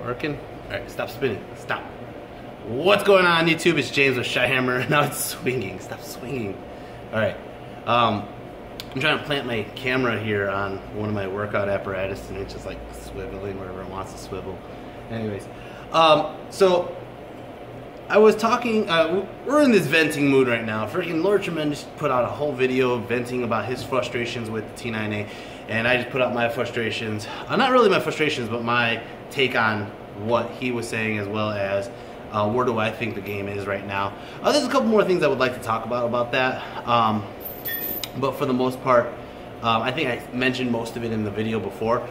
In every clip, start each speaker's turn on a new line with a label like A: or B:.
A: Working? Alright, stop spinning. Stop. What's going on YouTube? It's James with Shyhammer. Now it's swinging. Stop swinging. Alright. I'm trying to plant my camera here on one of my workout apparatus and it's just like swiveling wherever it wants to swivel. Anyways. So I was talking, we're in this venting mood right now. Freaking Lord Tremendous put out a whole video venting about his frustrations with the T9A, and I just put out my frustrations. Not really my frustrations, but my take on what he was saying, as well as where do I think the game is right now. There's a couple more things I would like to talk about that, but for the most part, I think I mentioned most of it in the video before.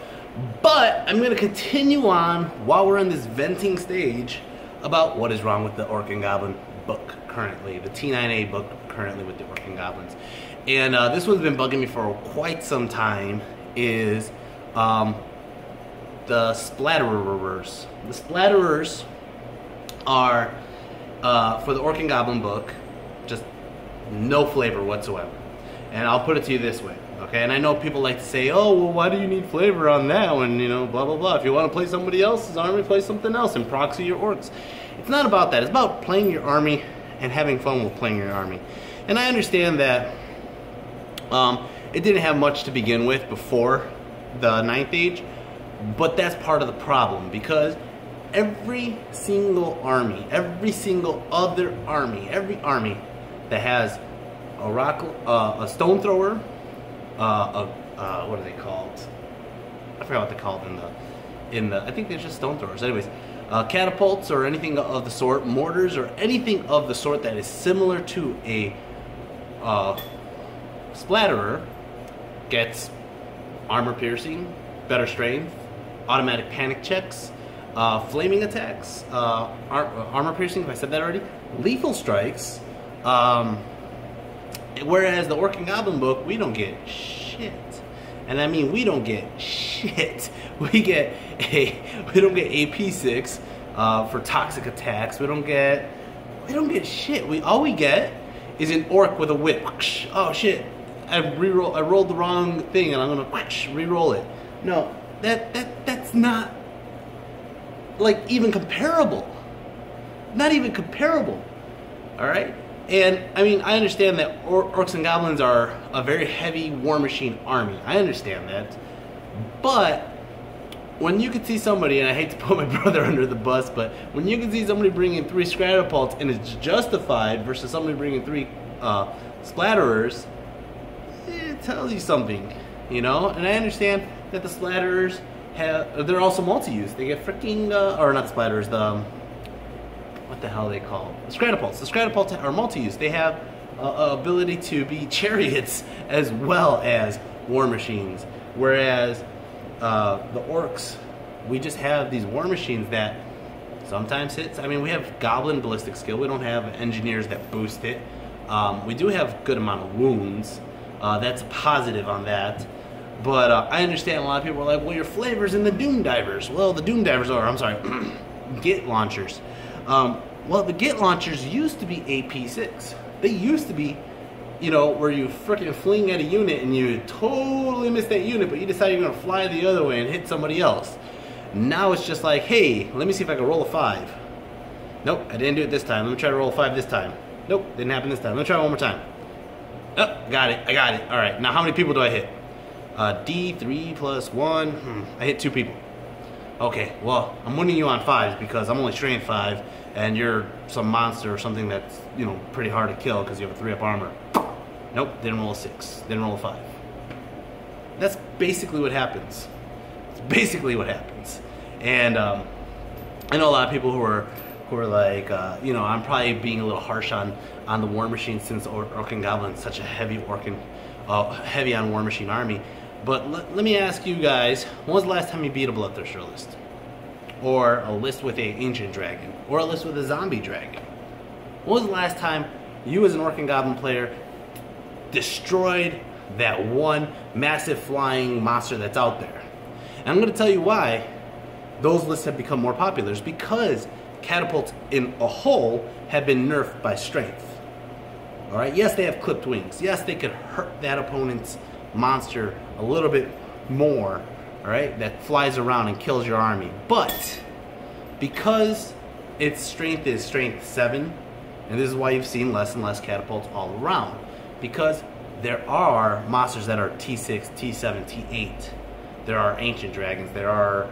A: But I'm going to continue on while we're in this venting stage about what is wrong with the Orc and Goblin book currently, the T9A book currently with the Orc and Goblins. And this one's been bugging me for quite some time, is the Splatterers. The Splatterers are, for the Orc and Goblin book, just no flavor whatsoever. And I'll put it to you this way, okay? And I know people like to say, oh, well, why do you need flavor on that one, you know, blah, blah, blah. If you want to play somebody else's army, play something else and proxy your orcs. It's not about that. It's about playing your army and having fun with playing your army. And I understand that it didn't have much to begin with before the 9th Age, but that's part of the problem, because every single army, every single other army, every army that has a stone thrower, what are they called? I forgot what they're called in the I think they're just stone throwers. Anyways, catapults or anything of the sort, mortars or anything of the sort that is similar to a splatterer gets armor piercing, better strength, automatic panic checks, flaming attacks, armor piercing, if I said that already, lethal strikes. Whereas the Orc and Goblin book, we don't get shit. And I mean, we don't get shit. We don't get AP6 for toxic attacks. We don't get shit. All we get is an orc with a whip. Oh shit! I rolled the wrong thing, and I'm gonna re-roll it. No, that's not like even comparable. Not even comparable. All right. And I mean, I understand that Orcs and Goblins are a very heavy war machine army. I understand that. But when you can see somebody, and I hate to put my brother under the bus, but when you can see somebody bringing 3 Scratapults and it's justified versus somebody bringing 3 Splatterers, it tells you something, you know? And I understand that the Splatterers they're also multi-use. They get freaking, or not the Splatterers, what the hell are they called? The Scratapults. The Scratapults are multi-use. They have ability to be chariots as well as war machines. Whereas the orcs, we just have these war machines that sometimes hits. I mean, we have goblin ballistic skill. We don't have engineers that boost it. We do have a good amount of wounds. That's a positive on that. But I understand a lot of people are like, well, your flavor's in the Doom Divers. Well, the Doom Divers are, I'm sorry, Git launchers. Well, the Git launchers used to be AP6. They used to be, you know, where you freaking fling at a unit and you totally miss that unit, but you decide you're going to fly the other way and hit somebody else. Now it's just like, hey, let me see if I can roll a 5. Nope, I didn't do it this time. Let me try to roll a 5 this time. Nope, didn't happen this time. Let me try it one more time. Oh, got it. I got it. All right, now how many people do I hit? D3 plus 1. I hit 2 people. Okay, well, I'm winning you on 5s because I'm only strength 5, and you're some monster or something that's, you know, pretty hard to kill because you have a 3-up armor. Nope, didn't roll a 6, didn't roll a 5. That's basically what happens. It's basically what happens. And I know a lot of people who are like, you know, I'm probably being a little harsh on the war machine since Orc and Goblin is such a heavy heavy on war machine army. But let me ask you guys, when was the last time you beat a Bloodthirster list? Or a list with an Ancient Dragon? Or a list with a Zombie Dragon? When was the last time you as an Orc and Goblin player destroyed that one massive flying monster that's out there? And I'm going to tell you why those lists have become more popular. It's because catapults in a whole have been nerfed by strength. Alright, yes, they have clipped wings. Yes, they could hurt that opponent's monster a little bit more, alright, that flies around and kills your army. But because its strength is strength 7, and this is why you've seen less and less catapults all around, because there are monsters that are T6, T7, T8. There are ancient dragons. There are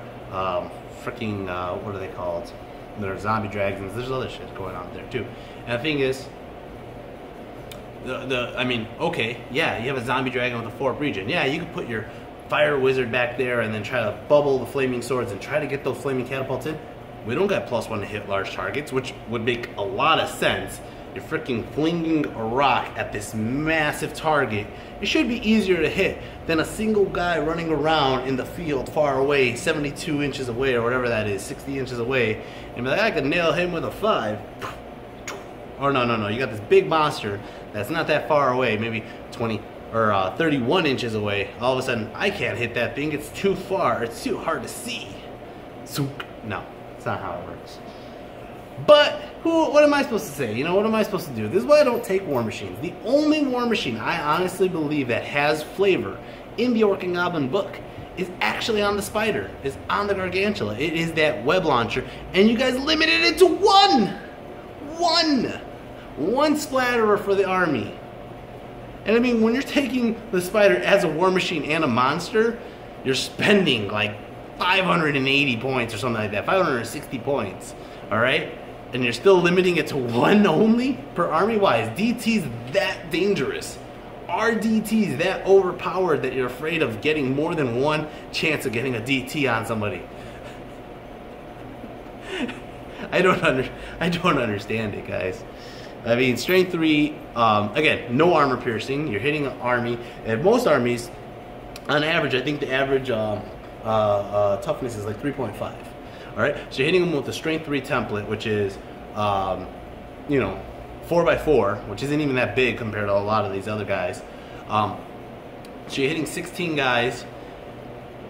A: what are they called? There are zombie dragons. There's other shit going on there too. And the thing is, I mean, okay, yeah, you have a zombie dragon with a 4-up regen. Yeah, you could put your fire wizard back there and then try to bubble the flaming swords and try to get those flaming catapults in. We don't got +1 to hit large targets, which would make a lot of sense. You're freaking flinging a rock at this massive target. It should be easier to hit than a single guy running around in the field far away, 72 inches away or whatever that is, 60 inches away, and be like, I could nail him with a 5. Or no, you got this big monster that's not that far away, maybe 20 or 31 inches away. All of a sudden, I can't hit that thing. It's too far. It's too hard to see. No, that's not how it works. But what am I supposed to say? You know, what am I supposed to do? This is why I don't take war machines. The only war machine I honestly believe that has flavor in the Orc and Goblin book is actually on the Spider, is on the Gargantula. It is that web launcher, and you guys limited it to one Splatterer for the army. And I mean, when you're taking the Spider as a war machine and a monster, you're spending like 580 points or something like that, 560 points, all right? And you're still limiting it to 1 only per army? Why? Is DTs that dangerous? Are DTs that overpowered that you're afraid of getting more than 1 chance of getting a DT on somebody? I don't understand it, guys. I mean, strength 3, again, no armor piercing. You're hitting an army. And most armies, on average, I think the average toughness is like 3.5. Alright, so you're hitting them with the strength 3 template, which is, you know, 4x4, which isn't even that big compared to a lot of these other guys. So you're hitting 16 guys.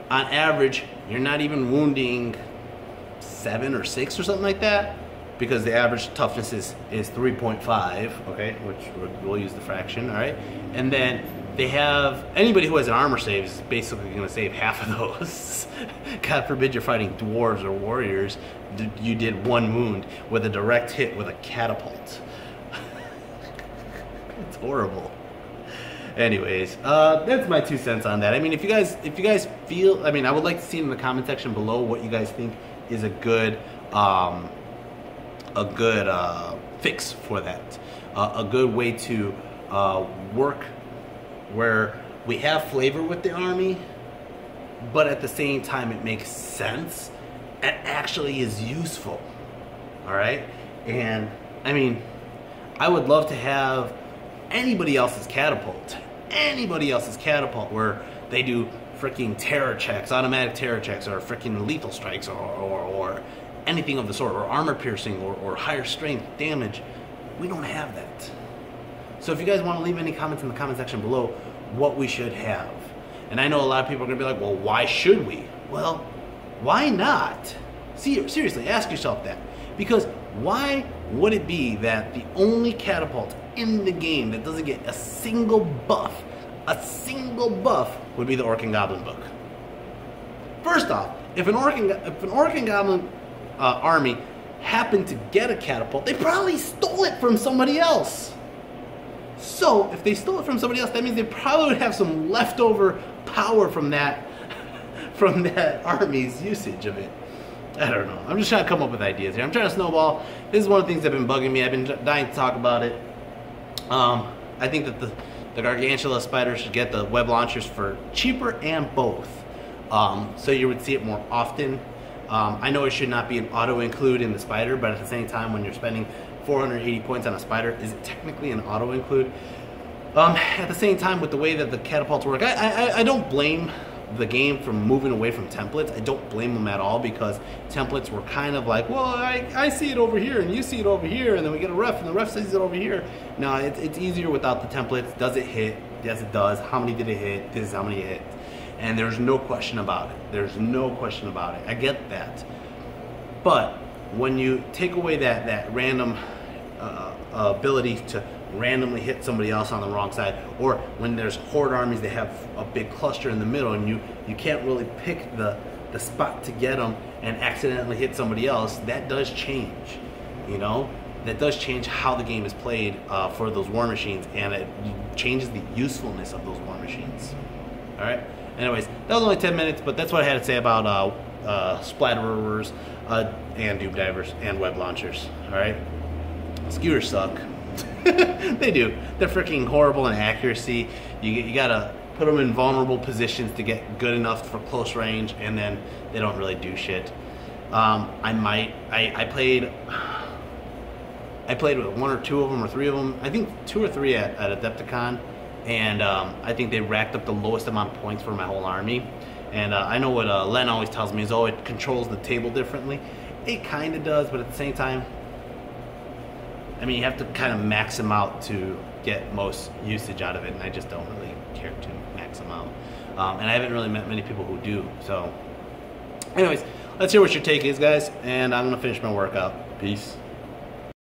A: On average, you're not even wounding 7 or 6 or something like that, because the average toughness is 3.5, okay, which we'll use the fraction, alright? And then they have, anybody who has an armor save is basically going to save half of those. God forbid you're fighting dwarves or warriors, you did 1 wound with a direct hit with a catapult. It's horrible. Anyways, that's my 2 cents on that. I mean, if you guys feel, I mean, I would like to see in the comment section below what you guys think is a good fix for that. A good way to work where we have flavor with the army, but at the same time it makes sense and actually is useful. Alright? And I mean, I would love to have anybody else's catapult where they do freaking terror checks, automatic terror checks, or freaking lethal strikes, or anything of the sort, or armor piercing, or higher strength damage. We don't have that. So if you guys want to leave any comments in the comment section below what we should have. And I know a lot of people are going to be like, well, why should we? Well, why not? See, seriously, ask yourself that. Because why would it be that the only catapult in the game that doesn't get a single buff would be the Orc and Goblin book? First off, if an Orc and Goblin army happened to get a catapult, they probably stole it from somebody else. So, if they stole it from somebody else, that means they probably would have some leftover power from that army's usage of it. I don't know. I'm just trying to come up with ideas here. I'm trying to snowball. This is one of the things that have been bugging me. I've been dying to talk about it. I think that the Gargantula Spider should get the web launchers for cheaper and both. So you would see it more often. I know it should not be an auto-include in the Spider, but at the same time, when you're spending 480 points on a Spider, is it technically an auto-include? At the same time, with the way that the catapults work, I don't blame the game from moving away from templates. I don't blame them at all, because templates were kind of like, well, I see it over here and you see it over here, and then we get a ref and the ref sees it over here. No, it's easier without the templates. Does it hit? Yes, it does. How many did it hit? This is how many it hit. And there's no question about it. There's no question about it. I get that. But when you take away that random ability to randomly hit somebody else on the wrong side, or when there's horde armies that have a big cluster in the middle and you can't really pick the the spot to get them and accidentally hit somebody else, that does change, you know? That does change how the game is played for those war machines, and it changes the usefulness of those war machines. All right. Anyways, that was only 10 minutes, but that's what I had to say about Splatterers and Doom Divers and web launchers. All right. Skewers suck. They do. They're freaking horrible in accuracy. You gotta put them in vulnerable positions to get good enough for close range, and then they don't really do shit. I played with 1 or 2 of them or 3 of them. I think 2 or 3 at Adepticon, and I think they racked up the lowest amount of points for my whole army. And I know what Len always tells me is, oh, it controls the table differently. It kind of does, but at the same time, I mean, you have to kind of max them out to get most usage out of it, and I just don't really care to max them out. And I haven't really met many people who do. So anyways, let's hear what your take is, guys, and I'm going to finish my workout. Peace.